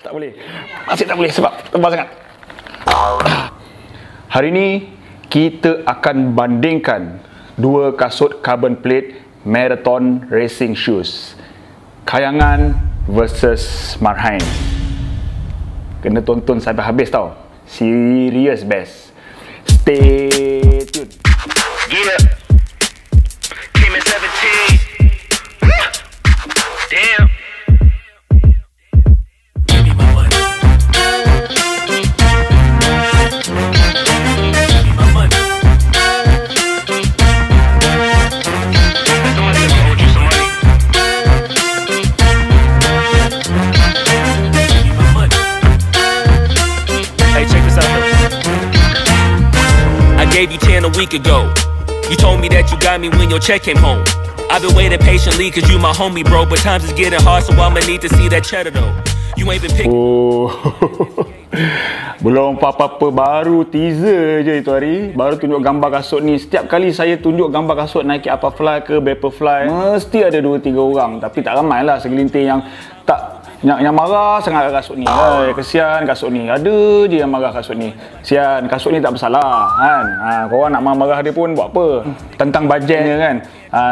Tak boleh. Masih tak boleh sebab tebal sangat. Hari ini kita akan bandingkan dua kasut carbon plate marathon racing shoes. Kayangan versus Marhain. Kena tonton sampai habis tau. Serious best. Stay tuned. Yeah. Came in 17. Damn. Give me my money. Give me my money. Somebody just owed you some money. Give me my money. Hey, check this out though. I gave you 10 a week ago. You told me that you got me when your check came home. I've been waiting patiently cause you my homie bro. But times is getting hard so I'ma need to see that cheddar though. You ain't been picking. Oh. Belum apa-apa, baru teaser je itu hari. Baru tunjuk gambar kasut ni. Setiap kali saya tunjuk gambar kasut Nike Alphafly ke Vaporfly, mesti ada 2-3 orang. Tapi tak ramai lah, segelintir yang tak yang marah sangat kasut ni. Kesian kasut ni. Ada je yang marah kasut ni. Kesian kasut ni tak bersalah kan. Korang nak marah dia pun buat apa? Tentang bajetnya kan.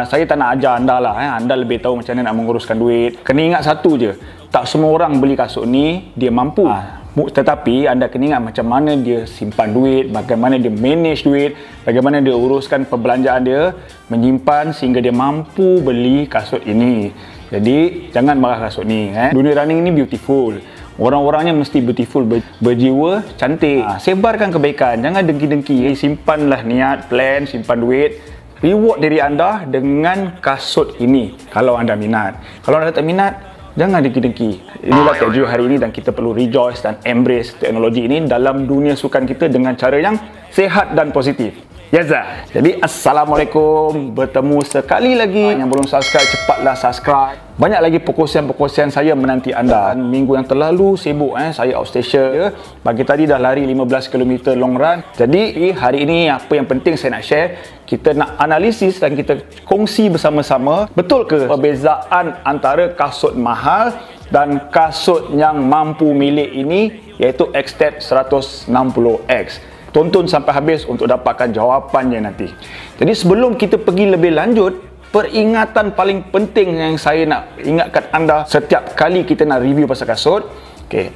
Saya tak nak ajar anda lah. Anda lebih tahu macam mana nak menguruskan duit. Kena ingat satu je. Tak semua orang beli kasut ni dia mampu. Tetapi anda kena ingat macam mana dia simpan duit, bagaimana dia manage duit, bagaimana dia uruskan perbelanjaan dia, menyimpan sehingga dia mampu beli kasut ini. Jadi jangan marah kasut ni. Dunia running ni beautiful. Orang-orangnya mesti beautiful, berjiwa, cantik. Sebarkan kebaikan, jangan dengki-dengki. Simpanlah niat, plan, simpan duit. Reward diri anda dengan kasut ini kalau anda minat. Kalau anda tak minat, jangan dengki-dengki. Inilah TechJu hari ini dan kita perlu rejoice dan embrace teknologi ini dalam dunia sukan kita dengan cara yang sehat dan positif. Yaza. Jadi Assalamualaikum. Bertemu sekali lagi. Yang belum subscribe, cepatlah subscribe. Banyak lagi perkongsian-perkongsian saya menanti anda. Minggu yang terlalu sibuk saya outstation. Pagi tadi dah lari 15 km long run. Jadi hari ini apa yang penting saya nak share, kita nak analisis dan kita kongsi bersama-sama. Betul ke perbezaan antara kasut mahal dan kasut yang mampu milik ini, iaitu X-Step 160X? Tonton sampai habis untuk dapatkan jawapannya nanti. Jadi sebelum kita pergi lebih lanjut, peringatan paling penting yang saya nak ingatkan anda setiap kali kita nak review pasal kasut.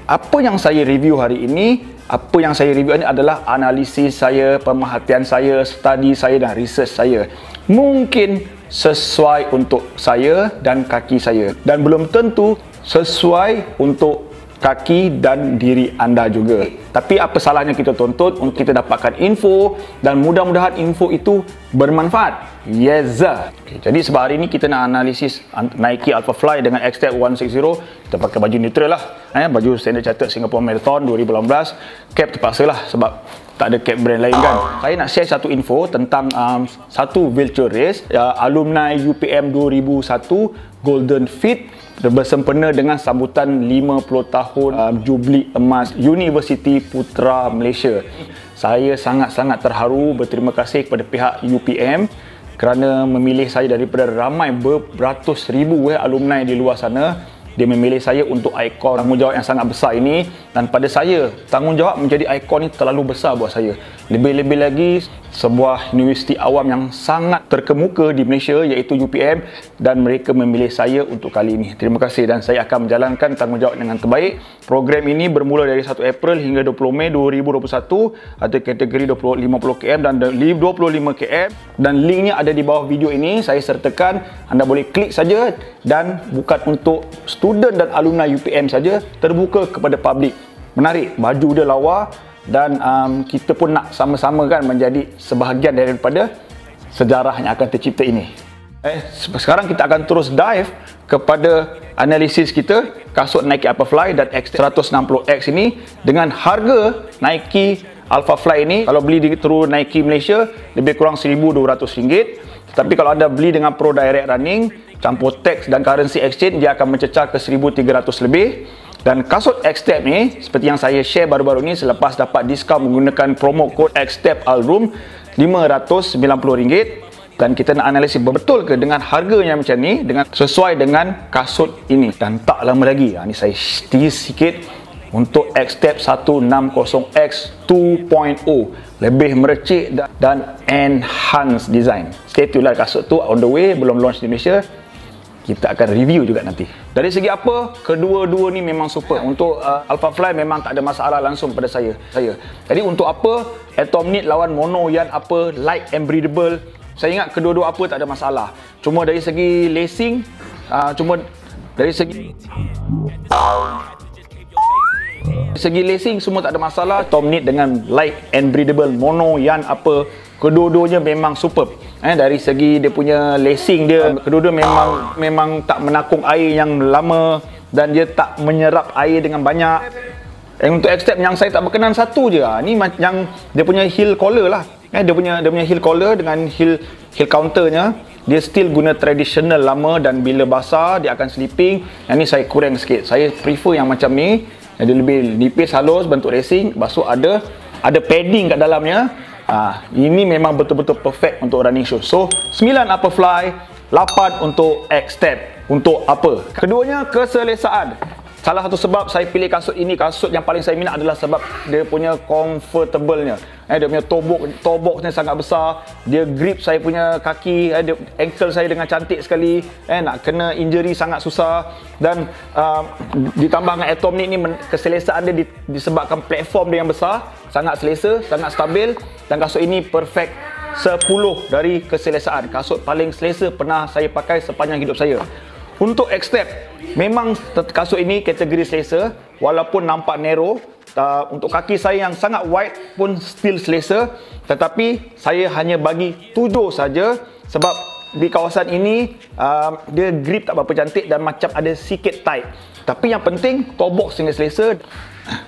Apa yang saya review hari ini, apa yang saya review ini adalah analisis saya, pemerhatian saya, study saya dan research saya. Mungkin sesuai untuk saya dan kaki saya, dan belum tentu sesuai untuk kaki dan diri anda juga. Tapi apa salahnya kita tonton untuk kita dapatkan info, dan mudah-mudahan info itu bermanfaat. Yes. Jadi sebab hari ini kita nak analisis Nike Alphafly dengan X-Step 160. Kita pakai baju neutral lah. Baju Standard Chartered Singapore Marathon 2018. Cap terpaksa lah sebab tak ada cap brand lain kan. Saya nak share satu info tentang satu virtual race alumni UPM 2001 Golden Fit bersempena dengan sambutan 50 tahun Jubli Emas Universiti Putra Malaysia. Saya sangat-sangat terharu, berterima kasih kepada pihak UPM kerana memilih saya daripada ramai beratus ribu alumni di luar sana. Dia memilih saya untuk ikon tanggungjawab yang sangat besar ini, dan pada saya tanggungjawab menjadi ikon ini terlalu besar buat saya. Lebih-lebih lagi sebuah universiti awam yang sangat terkemuka di Malaysia iaitu UPM, dan mereka memilih saya untuk kali ini. Terima kasih, dan saya akan menjalankan tanggungjawab dengan terbaik. Program ini bermula dari 1 April hingga 20 Mei 2021. Ada kategori 50 km dan 25 km, dan linknya ada di bawah video ini. Saya sertakan, anda boleh klik saja, dan bukan untuk student dan alumni UPM saja, terbuka kepada publik. Menarik, baju dia lawa, dan kita pun nak sama-sama kan menjadi sebahagian daripada sejarah yang akan tercipta ini. Sekarang kita akan terus dive kepada analisis kita kasut Nike Alphafly dan X160X ini dengan harga Nike Alphafly ini. Kalau beli di through Nike Malaysia lebih kurang RM1,200. Tapi kalau anda beli dengan Pro Direct Running campur tax dan currency exchange, dia akan mencecah ke RM1,300 lebih. Dan kasut X-Step ni, seperti yang saya share baru-baru ni, selepas dapat diskaun menggunakan promo code X-Step Alroom, RM590. dan kita nak analisis betul ke dengan harganya macam ni, dengan sesuai dengan kasut ini. Dan tak lama lagi, ni saya tease sikit, untuk X-Tab 160X 2.0, lebih mercik dan enhance design. Stay tune lah, kasut tu on the way, belum launch di Malaysia. Kita akan review juga nanti. Dari segi apa, kedua-dua ni memang super. Untuk Alpha Fly memang tak ada masalah langsung pada saya. Jadi untuk apa, Atom Knit lawan Mono Yarn apa, light and breathable, saya ingat kedua-dua apa tak ada masalah. Cuma dari segi lacing, dari segi lacing semua tak ada masalah. Atom Knit dengan light and breathable Mono Yarn apa, kedua-duanya memang superb. Dari segi dia punya lacing dia, kedua-dua memang tak menakung air yang lama dan dia tak menyerap air dengan banyak. Untuk X-Tab yang saya tak berkenan satu je, ni yang dia punya heel collar lah. Dia punya heel collar dengan heel counternya, dia still guna traditional lama dan bila basah dia akan slipping. Yang ni saya kurang sikit. Saya prefer yang macam ni, dia lebih nipis, halus, bentuk racing, lepas tu ada padding kat dalamnya. Ini memang betul-betul perfect untuk running shoes. So 9 Upper Fly, 8 untuk X-Tab. Untuk apa? Keduanya keselesaan. Salah satu sebab saya pilih kasut ini, kasut yang paling saya minat adalah sebab dia punya comfortable-nya. Dia punya toe-box-nya sangat besar. Dia grip saya punya kaki, ankle saya dengan cantik sekali. Nak kena injury sangat susah. Dan ditambah dengan Atom Knit ni, keselesaan dia disebabkan platform dia yang besar, sangat selesa, sangat stabil. Dan kasut ini perfect 10 dari keselesaan. Kasut paling selesa pernah saya pakai sepanjang hidup saya. Untuk X-Tab, memang kasut ini kategori selesa, walaupun nampak narrow. Untuk kaki saya yang sangat wide pun still selesa, tetapi saya hanya bagi 7 saja sebab di kawasan ini dia grip tak berapa cantik dan macam ada sikit tight. Tapi yang penting toe box dengan selesa.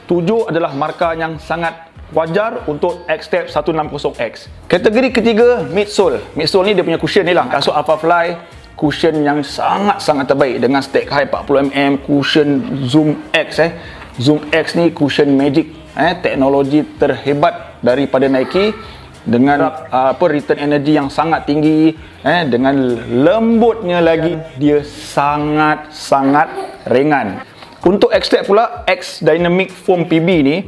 7 adalah markah yang sangat wajar untuk X-Tab 160X. Kategori ketiga, midsole. Midsole ni dia punya cushion ni lah. Kasut Alpha Fly, cushion yang sangat-sangat terbaik dengan stack height 40mm, cushion Zoom X. Zoom X ni cushion magic, teknologi terhebat daripada Nike, dengan return energy yang sangat tinggi, dengan lembutnya lagi, dia sangat-sangat ringan. Untuk X-Tab pula, X Dynamic Foam PB ni,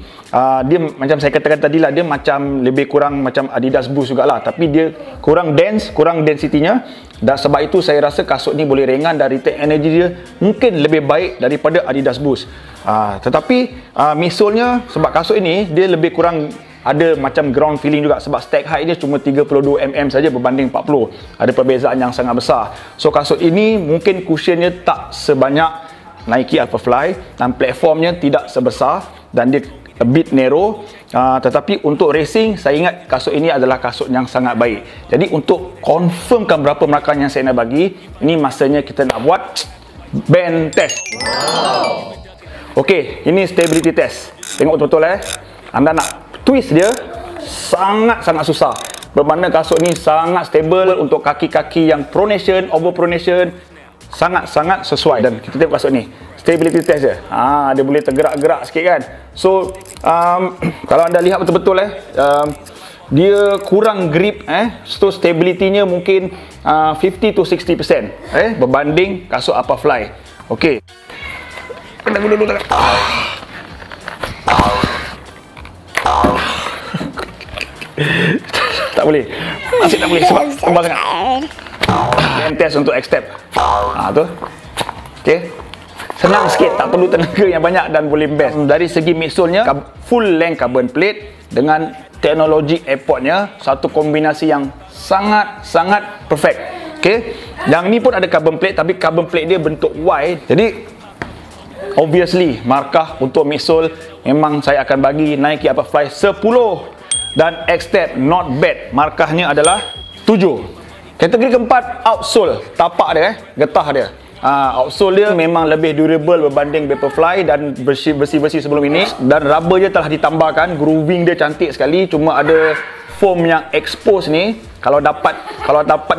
dia macam saya katakan tadi lah, dia macam lebih kurang macam Adidas Boost jugalah, tapi dia kurang dense, kurang density-nya. Dan sebab itu saya rasa kasut ni boleh ringan dan return energy dia mungkin lebih baik daripada Adidas Boost. Tetapi midsole-nya, sebab kasut ini dia lebih kurang ada macam ground feeling juga, sebab stack height dia cuma 32mm saja berbanding 40. Ada perbezaan yang sangat besar. So kasut ini mungkin cushionnya tak sebanyak Nike Alpha Fly dan platformnya tidak sebesar dan dia a bit narrow, tetapi untuk racing saya ingat kasut ini adalah kasut yang sangat baik. Jadi untuk confirmkan berapa markah yang saya nak bagi, ini masanya kita nak buat band test. Okey, ini stability test. Tengok betul-betul anda nak twist dia sangat-sangat susah. Bermakna kasut ni sangat stable untuk kaki-kaki yang pronation, over pronation, sangat-sangat sesuai. Dan kita tengok kasut ni, stability test je, dia boleh tergerak-gerak sikit kan. So kalau anda lihat betul-betul dia kurang grip, so stability-nya mungkin 50 to 60% berbanding kasut Alpha Fly. Okey, tak boleh, masih tak boleh sebab tebal sangat. Dan test untuk X-Tab. Tu. Okey. Senang sikit, tak perlu tenaga yang banyak dan boleh best. Dari segi midsole-nya, full length carbon plate dengan teknologi airport-nya, satu kombinasi yang sangat-sangat perfect. Okey. Yang ni pun ada carbon plate, tapi carbon plate dia bentuk Y. Jadi obviously markah untuk midsole memang saya akan bagi Nike Alpha Fly 10 dan X-Tab not bad. Markahnya adalah 7. Kategori keempat, outsole, tapak dia, getah dia. Outsole dia memang lebih durable berbanding Vaporfly dan besi-besi sebelum ini. Dan rubber dia telah ditambahkan, grooving dia cantik sekali. Cuma ada foam yang expose ni, kalau dapat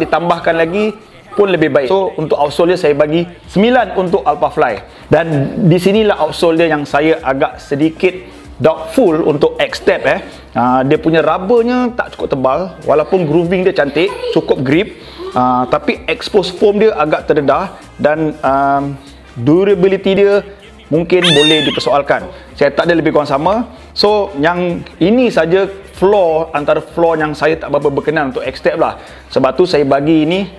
ditambahkan lagi pun lebih baik. So untuk outsole dia saya bagi 9 untuk Alpha Fly. Dan di sinilah outsole dia yang saya agak sedikit doubtful untuk X-Step dia punya rubbernya tak cukup tebal, walaupun grooving dia cantik, cukup grip, tapi expose foam dia agak terdedah dan durability dia mungkin boleh dipersoalkan. Saya tak ada lebih kurang sama. So yang ini saja antara flaw yang saya tak berapa berkenan untuk X-Step lah. Sebab tu saya bagi ini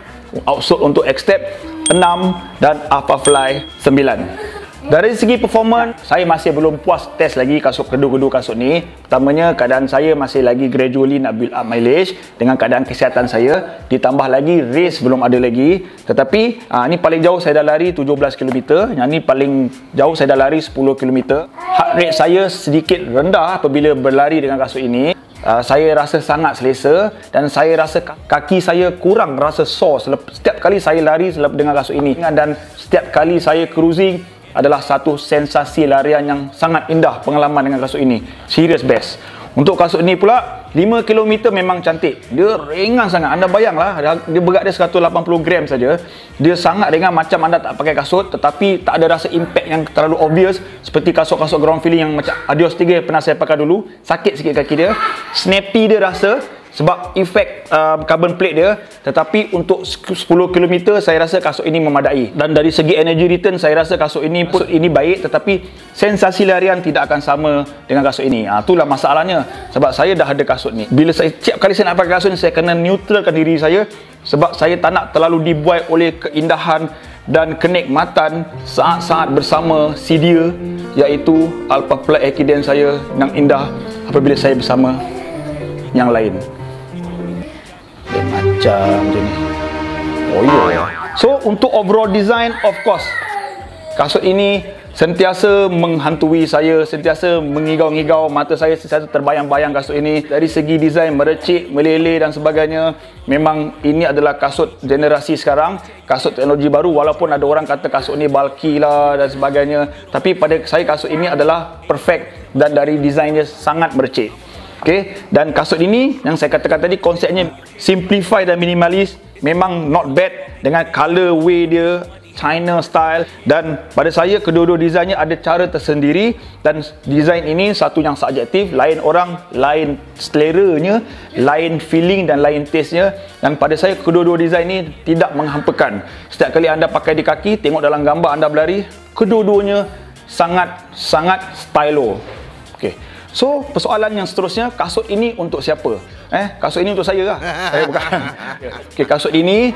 outsole untuk X-Step 6 dan Alphafly 9. Dari segi performance, saya masih belum puas test lagi kedua-dua kasut ni. Pertamanya, keadaan saya masih lagi gradually nak build up mileage dengan keadaan kesihatan saya. Ditambah lagi, race belum ada lagi. Tetapi, ni paling jauh saya dah lari 17 km. Yang ni paling jauh saya dah lari 10 km. Heart rate saya sedikit rendah apabila berlari dengan kasut ini. Saya rasa sangat selesa dan saya rasa kaki saya kurang rasa sore setiap kali saya lari dengan kasut ini. Dan setiap kali saya cruising, adalah satu sensasi larian yang sangat indah pengalaman dengan kasut ini. Serious best. Untuk kasut ini pula, 5 km memang cantik. Dia ringan sangat. Anda bayanglah, dia berat dia 180 gram saja. Dia sangat ringan macam anda tak pakai kasut, tetapi tak ada rasa impact yang terlalu obvious seperti kasut-kasut ground feeling yang macam Adios 3 pernah saya pakai dulu. Sakit sikit kaki dia. Snappy dia rasa sebab efek carbon plate dia. Tetapi untuk 10 km saya rasa kasut ini memadai. Dan dari segi energy return, saya rasa kasut ini baik, tetapi sensasi larian tidak akan sama dengan kasut ini. Itulah masalahnya. Sebab saya dah ada kasut ni. Bila setiap kali saya nak pakai kasut ni, saya kena neutralkan diri saya. Sebab saya tak nak terlalu dibuai oleh keindahan dan kenikmatan saat-saat bersama si dia, iaitu Alphafly Ekiden saya yang indah apabila saya bersama yang lain. Macam ni. Oh ya. So untuk overall design, of course, kasut ini sentiasa menghantui saya, sentiasa mengigau-ngigau mata saya, sentiasa terbayang-bayang kasut ini. Dari segi design, merecik, meleleh dan sebagainya, memang ini adalah kasut generasi sekarang, kasut teknologi baru. Walaupun ada orang kata kasut ini bulky lah dan sebagainya, tapi pada saya kasut ini adalah perfect dan dari desainnya sangat merecik. Okay. Dan kasut ini yang saya katakan tadi, konsepnya simplify dan minimalis, memang not bad dengan colorway dia China style. Dan pada saya kedua-dua desainnya ada cara tersendiri, dan desain ini satu yang subjektif, lain orang, lain seleranya, lain feeling dan lain taste-nya. Dan pada saya kedua-dua desain ini tidak menghampakan. Setiap kali anda pakai di kaki, tengok dalam gambar anda berlari, kedua-duanya sangat stylo. Okay. So, persoalan yang seterusnya, kasut ini untuk siapa? Kasut ini untuk saya lah. Saya bukan. Okay, kasut ini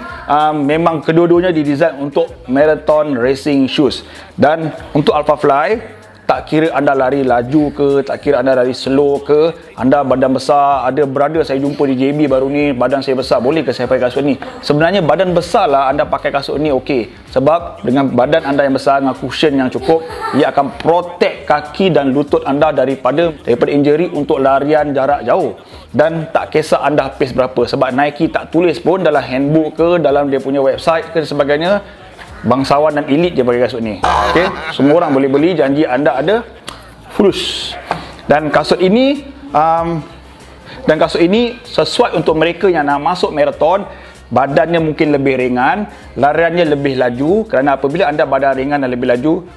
memang kedua-duanya didesain untuk marathon racing shoes. Dan untuk Alphafly, tak kira anda lari laju ke, tak kira anda lari slow ke, anda badan besar, ada brother saya jumpa di JB baru ni, badan saya besar, boleh ke saya pakai kasut ni? Sebenarnya badan besar lah anda pakai kasut ni okey. Sebab dengan badan anda yang besar, dengan cushion yang cukup, ia akan protect kaki dan lutut anda daripada injury untuk larian jarak jauh. Dan tak kisah anda pace berapa, sebab Nike tak tulis pun dalam handbook ke, dalam dia punya website ke sebagainya, bangsawan dan elit dia pakai kasut ni. Okay? Semua orang boleh beli, janji anda ada fulus. Dan kasut ini sesuai untuk mereka yang nak masuk marathon. Badannya mungkin lebih ringan, lariannya lebih laju, kerana apabila anda badan ringan dan lebih laju,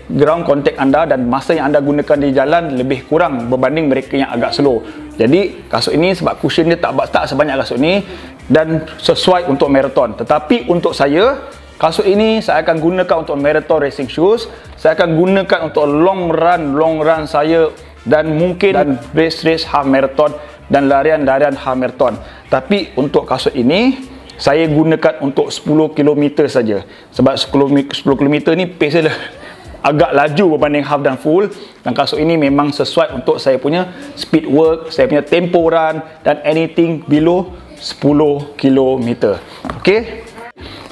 ground contact anda dan masa yang anda gunakan di jalan lebih kurang berbanding mereka yang agak slow. Jadi kasut ini sebab cushion dia tak sebanyak kasut ni, dan sesuai untuk marathon. Tetapi untuk saya, kasut ini saya akan gunakan untuk marathon racing shoes. Saya akan gunakan untuk long run saya, dan mungkin race half marathon dan larian half marathon. Tapi untuk kasut ini saya gunakan untuk 10 km saja. Sebab 10 km ni pace dia agak laju berbanding half dan full. Dan kasut ini memang sesuai untuk saya punya speed work, saya punya tempo run dan anything below 10 km. Okay.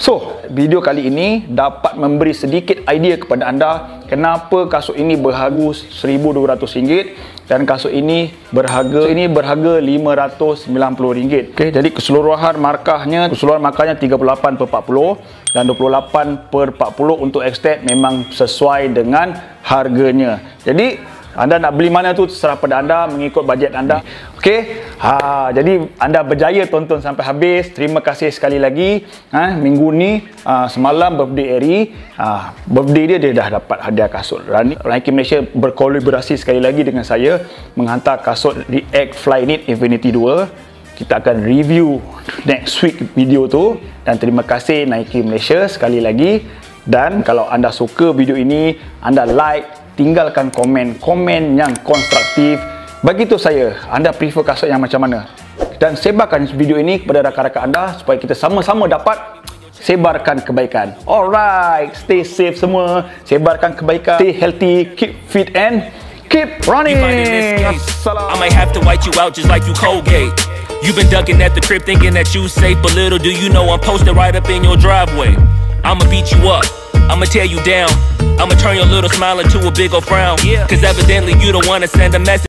So, video kali ini dapat memberi sedikit idea kepada anda kenapa kasut ini berharga RM1,200 dan kasut ini berharga RM590. Okay, jadi keseluruhan markahnya 38/40 dan 28/40 untuk X-Step memang sesuai dengan harganya. Jadi anda nak beli mana tu terserah pada anda, mengikut bajet anda. Okey, jadi anda berjaya tonton sampai habis. Terima kasih sekali lagi. Minggu ni semalam birthday Eri. Birthday dia dah dapat hadiah kasut. Nike Malaysia berkolaborasi sekali lagi dengan saya menghantar kasut React Flyknit Infinity 2. Kita akan review next week video tu. Dan terima kasih Nike Malaysia sekali lagi. Dan kalau anda suka video ini, anda like, tinggalkan komen yang konstruktif. Bagi tu saya, anda prefer kasut yang macam mana? Dan sebarkan video ini kepada rakan-rakan anda supaya kita sama-sama dapat sebarkan kebaikan. Alright, stay safe semua, sebarkan kebaikan, stay healthy, keep fit and keep running. I might have to white you out just like you Colgate. You've been ducking at the crib thinking that you safe, but little do you know I'm posted right up in your driveway. I'ma beat you up, I'ma tear you down, I'ma turn your little smile into a big old frown. Cause evidently you don't wanna send a message.